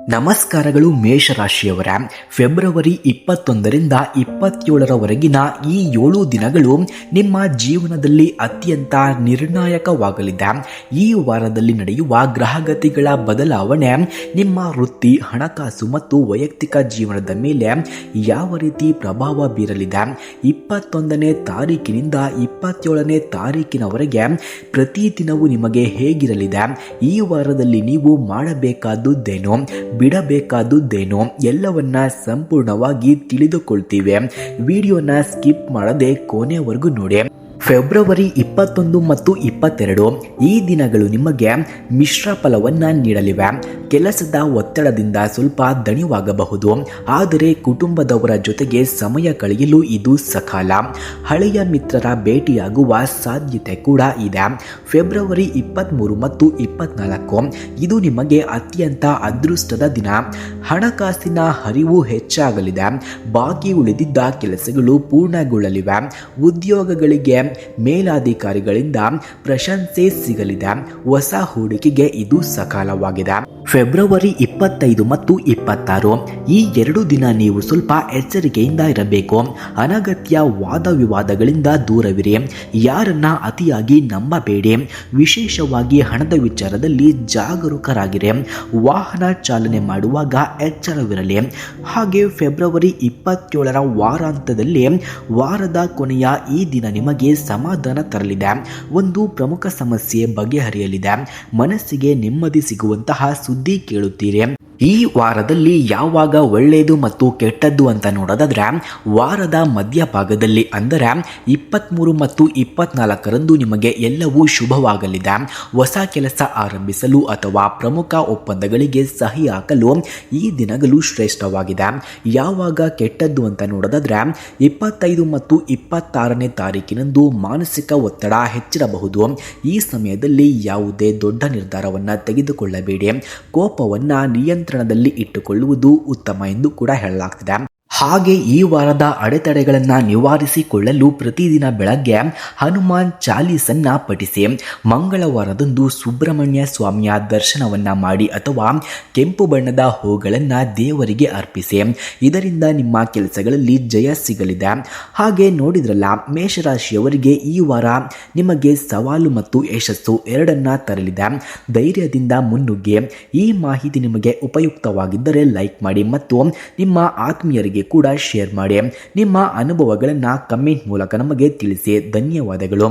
ನಮಸ್ಕಾರಗಳು ಮೇಷರಾಶಿಯವರ ಫೆಬ್ರವರಿ 21ರಿಂದ 27ರವರೆಗಿನ ಈ 7 ದಿನಗಳು ನಿಮ್ಮ ಜೀವನದಲ್ಲಿ ಅತ್ಯಂತ ನಿರ್ಣಾಯಕವಾಗಲಿದೆ. ಈ ವಾರದಲ್ಲಿ ನಡೆಯುವ ಗ್ರಹಗತಿಗಳ ಬದಲಾವಣೆ ನಿಮ್ಮ ವೃತ್ತಿ, ಹಣಕಾಸು ಮತ್ತು ವೈಯಕ್ತಿಕ ಜೀವನದ ಮೇಲೆ ಯಾವ ರೀತಿ ಪ್ರಭಾವ ಬೀರಲಿದೆ. 21ನೇ ತಾರೀಕಿನಿಂದ 27ನೇ ತಾರೀಕಿನವರೆಗೆ ಪ್ರತಿದಿನವೂ ನಿಮಗೆ ಹೇಗಿರಲಿದೆ, ಈ ವಾರದಲ್ಲಿ ನೀವು ಮಾಡಬೇಕಾದುದ್ದೇನು, ಬಿಡಬೇಕಾದುದ್ದೇನೋ ಎಲ್ಲವನ್ನ ಸಂಪೂರ್ಣವಾಗಿ ತಿಳಿದುಕೊಳ್ತೀವಿ. ವಿಡಿಯೋನ ಸ್ಕಿಪ್ ಮಾಡದೆ ಕೊನೆವರೆಗೂ ನೋಡಿ. ಫೆಬ್ರವರಿ 21 ಮತ್ತು 22 ಈ ದಿನಗಳು ನಿಮಗೆ ಮಿಶ್ರ ಫಲವನ್ನ ನೀಡಲಿವೆ. ಕೆಲಸದ ಒತ್ತಡದಿಂದ ಸ್ವಲ್ಪ ದಣಿವಾಗಬಹುದು, ಆದರೆ ಕುಟುಂಬದವರ ಜೊತೆಗೆ ಸಮಯ ಕಳೆಯಲು ಇದು ಸಕಾಲ. ಹಳೆಯ ಮಿತ್ರರ ಭೇಟಿಯಾಗುವ ಸಾಧ್ಯತೆ ಕೂಡ ಇದೆ. ಫೆಬ್ರವರಿ 23 ಮತ್ತು 24 ಇದು ನಿಮಗೆ ಅತ್ಯಂತ ಅದೃಷ್ಟದ ದಿನ. ಹಣಕಾಸಿನ ಹರಿವು ಹೆಚ್ಚಾಗಲಿದೆ. ಬಾಕಿ ಉಳಿದಿದ್ದ ಕೆಲಸಗಳು ಪೂರ್ಣಗೊಳ್ಳಲಿವೆ. ಉದ್ಯೋಗಗಳಿಗೆ ಮೇಲಾಧಿಕಾರಿಗಳಿಂದ ಪ್ರಶಂಸೆ ಸಿಗಲಿದೆ. ಹೊಸ ಹೂಡಿಕೆಗೆ ಇದು ಸಕಾಲವಾಗಿದೆ. ಫೆಬ್ರವರಿ 25 ಮತ್ತು 26 ಈ 2 ದಿನ ನೀವು ಸ್ವಲ್ಪ ಎಚ್ಚರಿಕೆಯಿಂದ ಇರಬೇಕು. ಅನಗತ್ಯ ವಾದ ವಿವಾದಗಳಿಂದ ದೂರವಿರಿ. ಯಾರನ್ನ ಅತಿಯಾಗಿ ನಂಬಬೇಡಿ. ವಿಶೇಷವಾಗಿ ಹಣದ ವಿಚಾರದಲ್ಲಿ ಜಾಗರೂಕರಾಗಿರಿ. ವಾಹನ ಚಾಲನೆ ಮಾಡುವಾಗ ಎಚ್ಚರವಿರಲಿ. ಹಾಗೆ ಫೆಬ್ರವರಿ 27ರ ವಾರಾಂತ್ಯದಲ್ಲಿ ವಾರದ ಕೊನೆಯ ಈ ದಿನ ನಿಮಗೆ ಸಮಾಧಾನ ತರಲಿದೆ. ಒಂದು ಪ್ರಮುಖ ಸಮಸ್ಯೆ ಬಗೆಹರಿಯಲಿದೆ. ಮನಸ್ಸಿಗೆ ನೆಮ್ಮದಿ ಸಿಗುವಂತಹ ಸುದ್ದಿ ಕೇಳುತ್ತೀರಿ. ಈ ವಾರದಲ್ಲಿ ಯಾವಾಗ ಒಳ್ಳೆಯದು ಮತ್ತು ಕೆಟ್ಟದ್ದು ಅಂತ ನೋಡೋದಾದ್ರೆ, ವಾರದ ಮಧ್ಯಭಾಗದಲ್ಲಿ ಅಂದರೆ 23 ಮತ್ತು 24ರಂದು ನಿಮಗೆ ಎಲ್ಲವೂ ಶುಭವಾಗಲಿದೆ. ಹೊಸ ಕೆಲಸ ಆರಂಭಿಸಲು ಅಥವಾ ಪ್ರಮುಖ ಒಪ್ಪಂದಗಳಿಗೆ ಸಹಿ ಹಾಕಲು ಈ ದಿನಗಳು ಶ್ರೇಷ್ಠವಾಗಿದೆ. ಯಾವಾಗ ಕೆಟ್ಟದ್ದು ಅಂತ ನೋಡೋದಾದ್ರೆ, 25 ಮತ್ತು 26ನೇ ತಾರೀಕಿನಂದು ಮಾನಸಿಕ ಒತ್ತಡ ಹೆಚ್ಚಿರಬಹುದು. ಈ ಸಮಯದಲ್ಲಿ ಯಾವುದೇ ದೊಡ್ಡ ನಿರ್ಧಾರವನ್ನು ತೆಗೆದುಕೊಳ್ಳಬೇಡಿ. ಕೋಪವನ್ನು ನಿಯಂತ್ರಣದಲ್ಲಿ ಇಟ್ಟುಕೊಳ್ಳುವುದು ಉತ್ತಮ ಎಂದು ಕೂಡ ಹೇಳಲಾಗ್ತಿದೆ. ಹಾಗೆ ಈ ವಾರದ ಅಡೆತಡೆಗಳನ್ನು ನಿವಾರಿಸಿಕೊಳ್ಳಲು ಪ್ರತಿದಿನ ಬೆಳಗ್ಗೆ ಹನುಮಾನ್ ಚಾಲೀಸನ್ನ ಪಠಿಸಿ. ಮಂಗಳವಾರದಂದು ಸುಬ್ರಹ್ಮಣ್ಯ ಸ್ವಾಮಿಯ ದರ್ಶನವನ್ನ ಮಾಡಿ ಅಥವಾ ಕೆಂಪು ಬಣ್ಣದ ಹೂಗಳನ್ನು ದೇವರಿಗೆ ಅರ್ಪಿಸಿ. ಇದರಿಂದ ನಿಮ್ಮ ಕೆಲಸಗಳಲ್ಲಿ ಜಯ ಸಿಗಲಿದೆ. ಹಾಗೆ ನೋಡಿದ್ರಲ್ಲ, ಮೇಷರಾಶಿಯವರಿಗೆ ಈ ವಾರ ನಿಮಗೆ ಸವಾಲು ಮತ್ತು ಯಶಸ್ಸು ಎರಡನ್ನ ತರಲಿದೆ. ಧೈರ್ಯದಿಂದ ಮುನ್ನುಗ್ಗಿ. ಈ ಮಾಹಿತಿ ನಿಮಗೆ ಉಪಯುಕ್ತವಾಗಿದ್ದರೆ ಲೈಕ್ ಮಾಡಿ ಮತ್ತು ನಿಮ್ಮ ಆತ್ಮೀಯರಿಗೆ ಕೂಡ ಶೇರ್ ಮಾಡಿ. ನಿಮ್ಮ ಅನುಭವಗಳನ್ನು ಕಮೆಂಟ್ ಮೂಲಕ ನಮಗೆ ತಿಳಿಸಿ. ಧನ್ಯವಾದಗಳು.